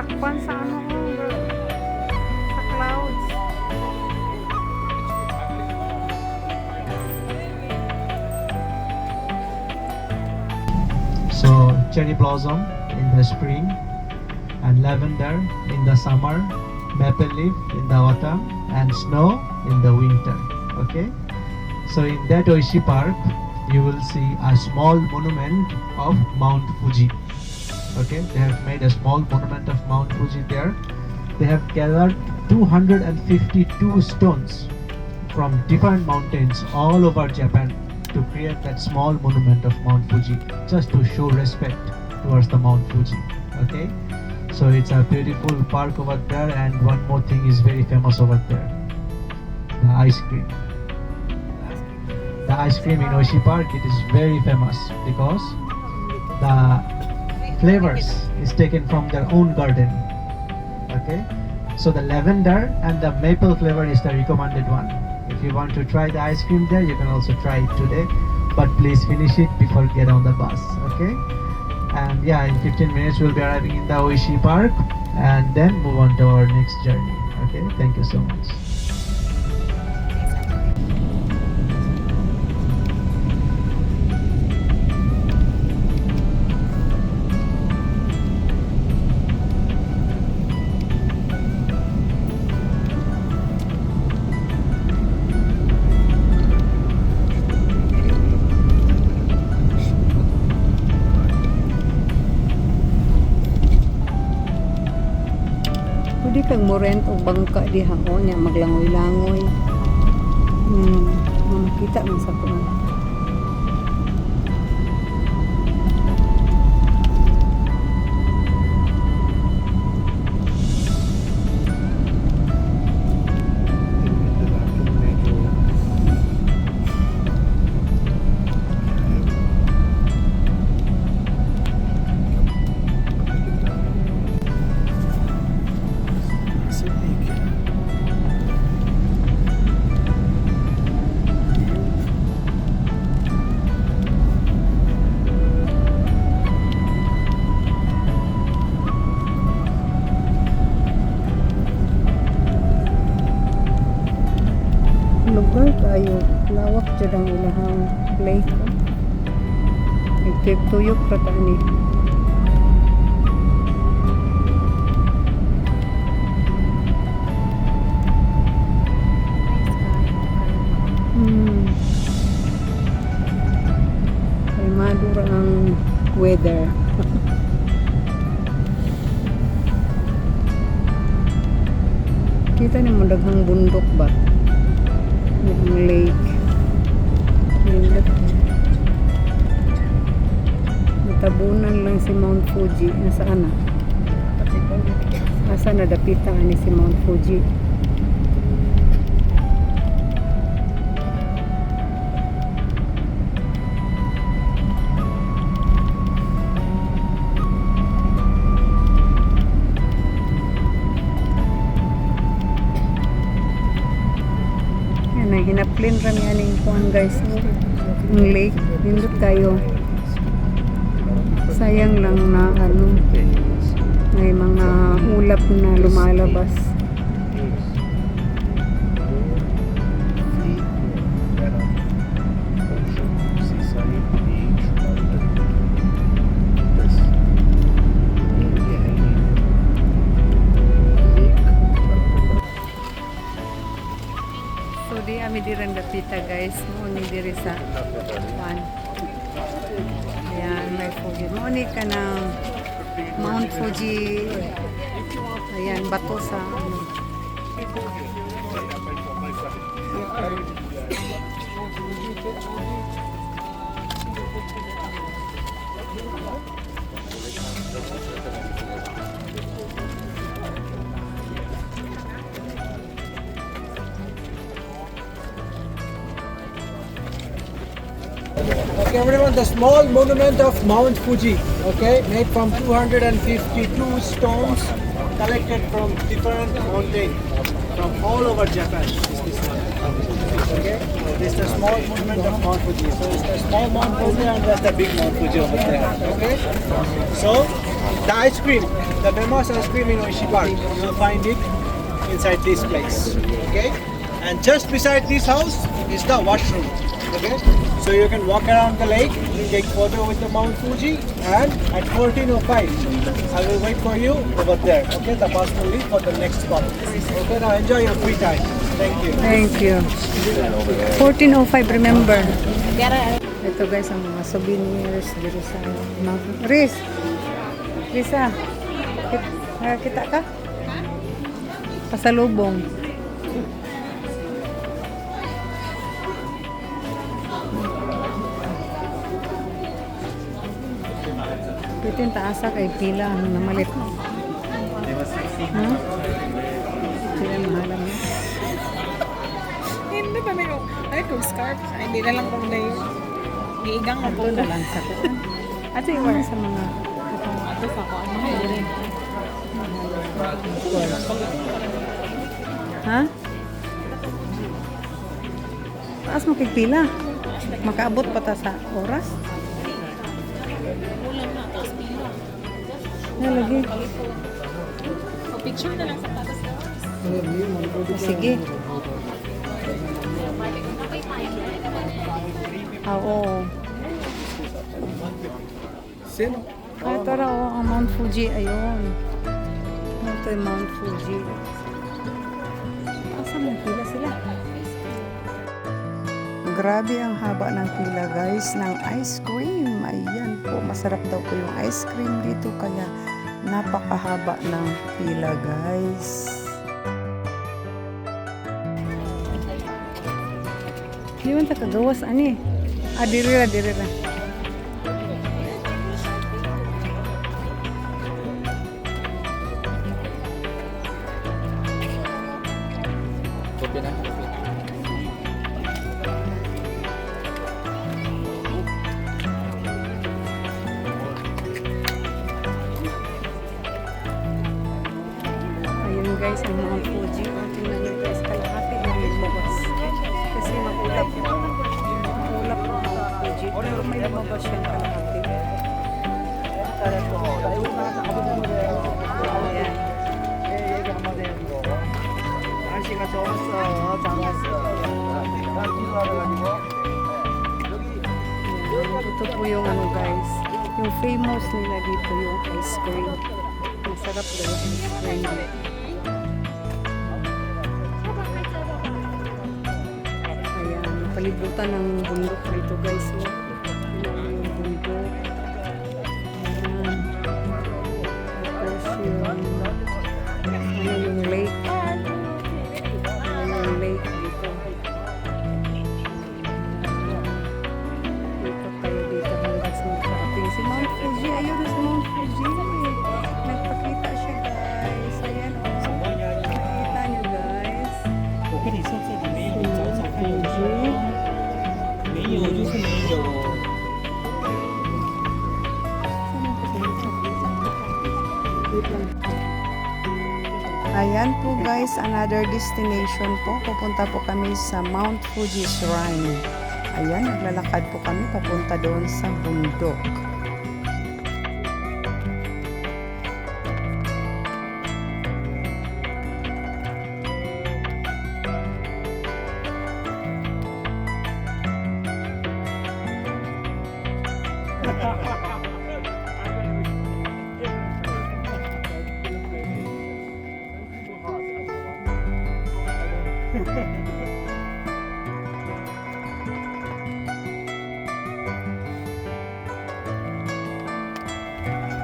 takpan sa ano ko, bro. Sa clouds. So cherry blossom in the spring and lavender in the summer, maple leaf in the autumn and snow in the winter. Okay, so in that Oishi Park you will see a small monument of Mount Fuji. Okay, they have made a small monument of Mount Fuji there. They have gathered 252 stones from different mountains all over Japan to create that small monument of Mount Fuji, just to show respect towards the Mount Fuji. Okay, so it's a beautiful park over there, and one more thing is very famous over there: the ice cream. The ice cream in Oishi Park, it is very famous because the flavors is taken from their own garden. Okay, so the lavender and the maple flavor is the recommended one. If you want to try the ice cream there, you can also try it today, but please finish it before get on the bus. Okay, and yeah, in 15 minutes we'll be arriving in the Oishi Park and then move on to our next journey. Okay, thank you so much. Pwede kang mo rent o bangka diha o nya maglangoy-langoy. Makita man sa kuan. Lugar kayo, lawak jud ang ilahang lake. Tuyok rata ni. Kalmado ra ang weather. Kita ni mo daghang bundok ba? Yung lake. Natabunan lang si Mount Fuji. Nasaan na? Asa na dapita ni si Mount Fuji? Hinaplin rami aning kuan guys, ang lake nindot kayo. Sayang lang na ano, may mga ulap na lumalabas. Di ami dirang dapita guys, mo ni diri sa one. Ayan, may Fuji. Mo ni ka ng Mount Fuji. Ayan, bato sa ano. Okay, everyone, the small monument of Mount Fuji, okay, made from 252 stones collected from different mountains from all over Japan. Is this one? Okay, this is the small monument of Mount Fuji. So it's the small Mount Fuji and that's the big Mount Fuji over there. Okay, so The ice cream, the famous ice cream in Oishi Park, you will find it inside this place. Okay? And just beside this house is the washroom. Okay? So you can walk around the lake, take photo with the Mount Fuji, and at 14:05, I will wait for you over there. Okay? The bus will leave for the next spot. Okay? Now enjoy your free time. Thank you. Thank you. 14:05, remember. Ito guys, ang mga souvenirs dito sa Mountain. Riz! Risa! Kita ka? Pasalubong. Pwede yung taasa kay pila. Ano na malit? Hmm? Sila mahalang niya. Hindi pa may ay kung scarf. Ay, hindi na lang kung na yun. Giigang na po. Ito na lang sa kuwan. At yung sa mga Ito sa ko. Ano na yun? ha? Taas mo kay pila. Makaabot pa ta sa oras. Kulang na. Tapos pila. Nalagi. So, picture na lang sa patas na. Sige. Oo. Sino? Ito raw ang Mount Fuji. Ayun. Ito yung Mount Fuji. Asa mo pila sila? Grabe ang haba ng pila guys ng ice cream. Ayan po. Masarap daw po yung ice cream dito. Kaya napakahaba ng pila guys. Di man ta kagawas ani. Diri ra. Ayun guys, ang Mount Fuji. Tingnan nyo guys, kalahati na yung lumabas. Kasi makulap. Makulap ang Mount Fuji. Pero may lumabas yung kalahati. Ayan. 날씨가 좋았어. 장았어. Ito po yung ano guys, yung famous nila dito yung ice cream. Masarap daw yung ice cream. Ayan, palibutan ng bundok dito guys. Yung bundok. Ayan. Tapos yung lake. Yung lake dito. Dito tayo dito hanggang sa makarating si Mount Fuji. Ayun na si Mount Fuji. Nagpakita siya guys. Ayan o. Nakikita nyo guys. Ayan po guys, another destination po. Pupunta po kami sa Mount Fuji Shrine. Ayan, naglalakad po kami papunta doon sa bundok.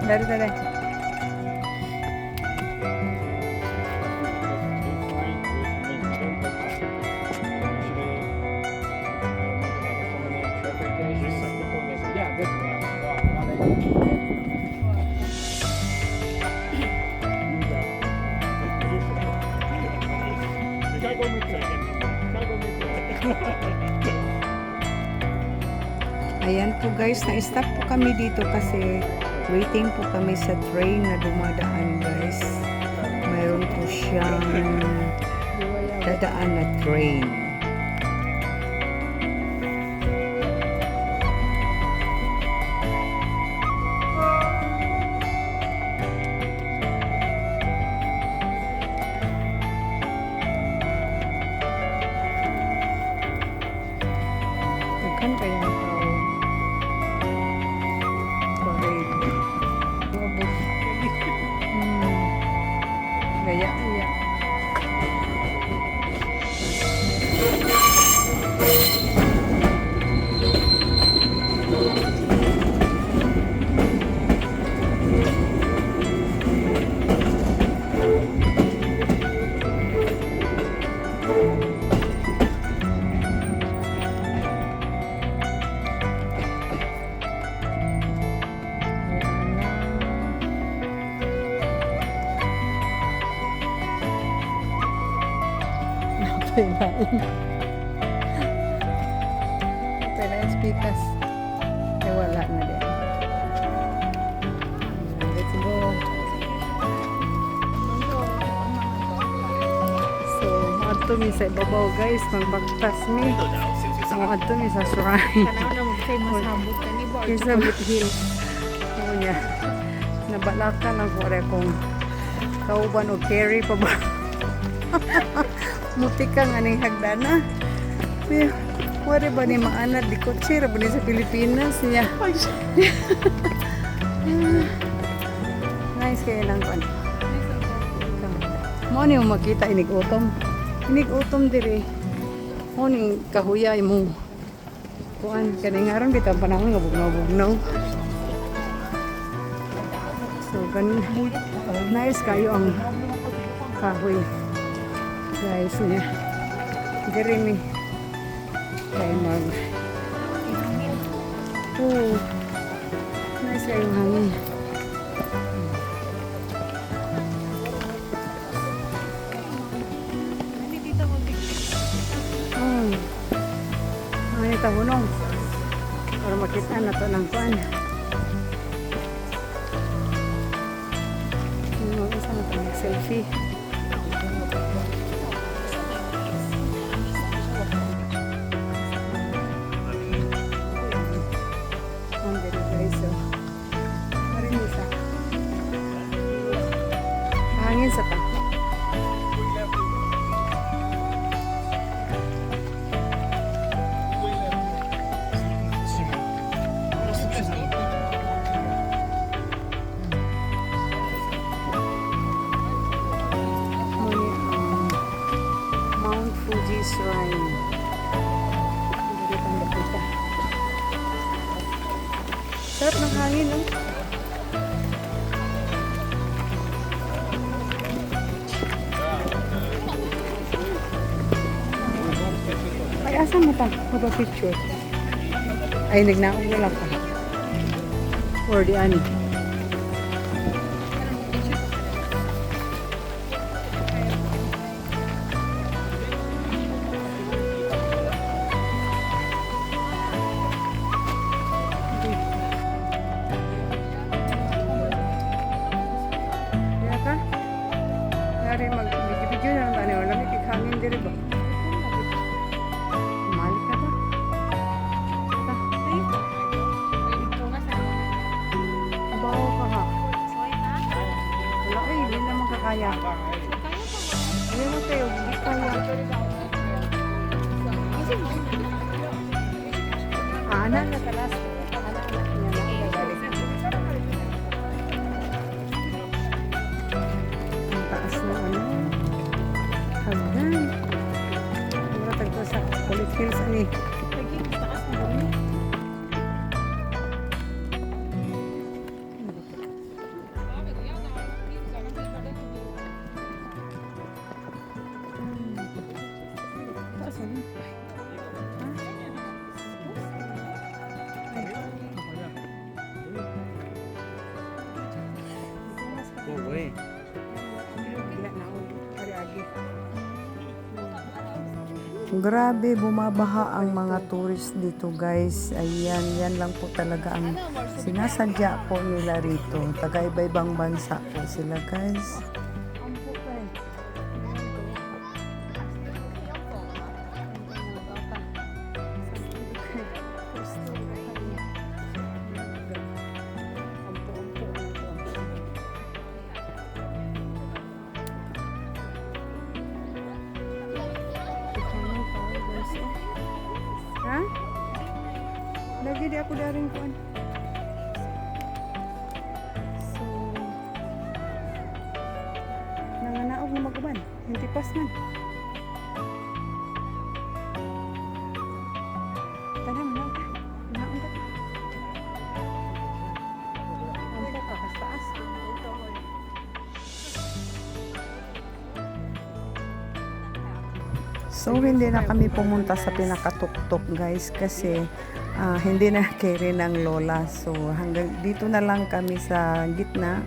Dari. Ayan po guys, na-stop po kami dito kasi waiting po kami sa train na dumadaan guys. Mayroon po siyang dadaan na train. Daghan kayo ng tao. Parade. Wabot. Gaya, gaya. Pailain. Pailain speakers. Eh, wala na din. Let's go. So, maadto mi sa ibabaw guys. Magbagtas mi. Maadto mi sa shrine. Kana na famous habot ka ni Bar. Kisa Hills. Oo niya. Nabalaka lang ko rin kung kauban o carry pa ba. Muti ka nga ning hagdana. Pero, wari ba ni maanad di kotsira ba ni sa Pilipinas niya? Nice kayo lang ko. Mo ni mo makita inig utom. Inig utom diri. Mo ning kahuyay mo. Kuan kaning aron kita panahon nga bugnaw-bugnaw. So gan nice kayo ang kahoy. Guys niya. Diri mi. Kaya mag. Oh. Nice kayo hangin. Ang ito hunong. Para makita na to ng kuan. Isa na to selfie. Hangin sa ta. Mount Fuji Shrine. Dito ang daputa. Sarap ng hangin, no? Ay, asa mo ta? Picture. Ay, nagnaong na lang ka. Or di ani. Kaya ka? Yari mag-video na lang tani. Wala may kikhangin diri ba? Malik na ba? Bawa ka ha. Wala eh, hindi naman kakaya. Hindi mo tayo, hindi kaya. Ana na kalas. Ana niya na balik. Ang taas na ano. Hagdan. Mura tagto sa College Hills ani. Taas ani. Grabe, bumabaha ang mga tourist dito guys. Ayan, yan lang po talaga ang sinasadya po nila rito. Taga iba-ibang bansa po sila guys. Ha? di ako daring kuan. So, nanganaog na mag-uban. Hindi pas man. Tanam na ka. Naon ka. Ampo ka, kastaas. So, hindi na kami pumunta sa pinakatuktok guys kasi hindi na carry ng lola. So, hanggang dito na lang kami sa gitna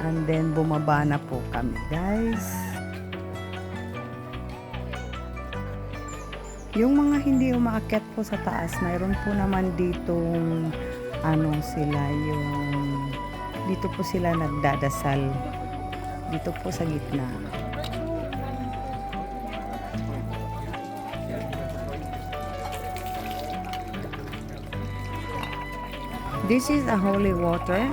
and then bumaba na po kami guys. Yung mga hindi umaakyat po sa taas, mayroon po naman ditong sila yung dito po sila nagdadasal. Dito po sa gitna. This is a holy water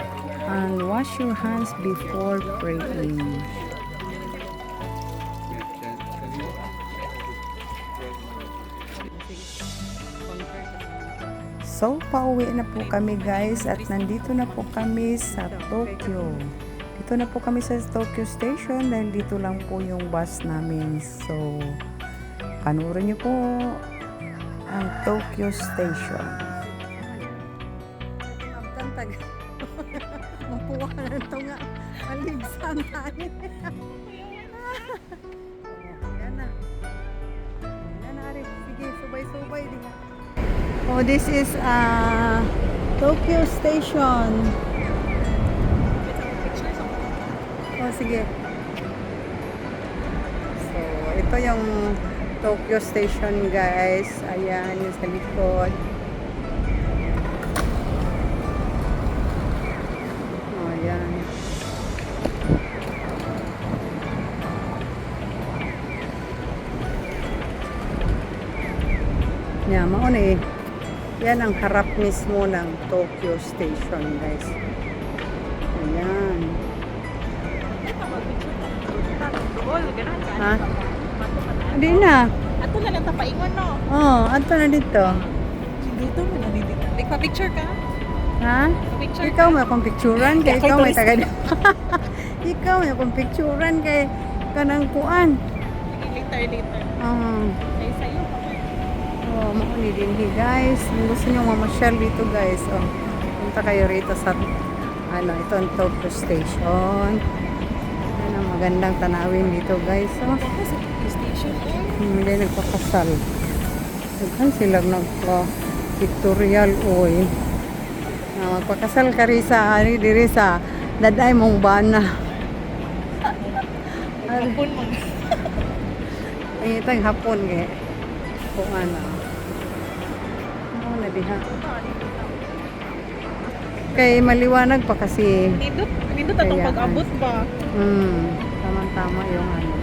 and wash your hands before praying. So, pauwi na po kami guys at nandito na po kami sa Tokyo. Dito na po kami sa Tokyo Station dahil dito lang po yung bus namin. So, panoorin niyo po ang Tokyo Station. Mapuwa na ito nga. Maligsan tayo. Yan na. Yan na, Arif. Sige, subay-subay din. Oh, this is Tokyo Station. Oh, sige. So, ito yung Tokyo Station, guys. Ayan, yung sa likod. Oh, ayan. Yan, mauna eh. Yan ang harap mismo ng Tokyo Station, guys. Ayan. Ha? Hindi na. Ato na lang tapaingon, no? Oh, ato na dito. Dito mo na dito. Nagpa-picture ka? Ha? Picture Ikaw may akong picturean kay ikaw may taga ikaw may akong picturean kay kanang kuan. Later. Ay, sa'yo pa ba? Oh, mauni din guys. Kung gusto niyo mamasyal dito guys, oh, punta kayo rito sa ito ang Tokyo Station. Ano, magandang tanawin dito guys. Oh. Station. Hindi nagpakasal. Nagkan sila nagpa-pictorial oy. Magpakasal ka rin sa diri sa daday mong bana. Hapon mo. Ay, itang hapon kay kung ano. Ano na diha. Kay maliwanag pa kasi. Nindot atong Kaya, pag-abot ba? Tama-tama yung ano.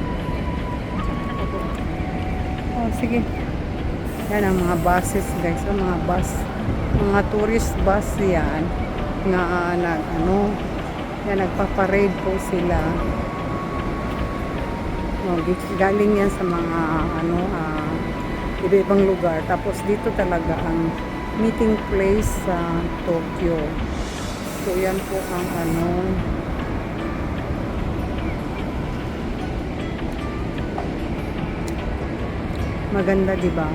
Oh, sige. Yan ang mga buses guys, ang mga bus. Mga tourist bus yan. Nga yan nagpaparade po sila. Oh, galing yan sa mga iba-ibang lugar. Tapos dito talaga ang meeting place sa Tokyo. So yan po ang maganda, di ba?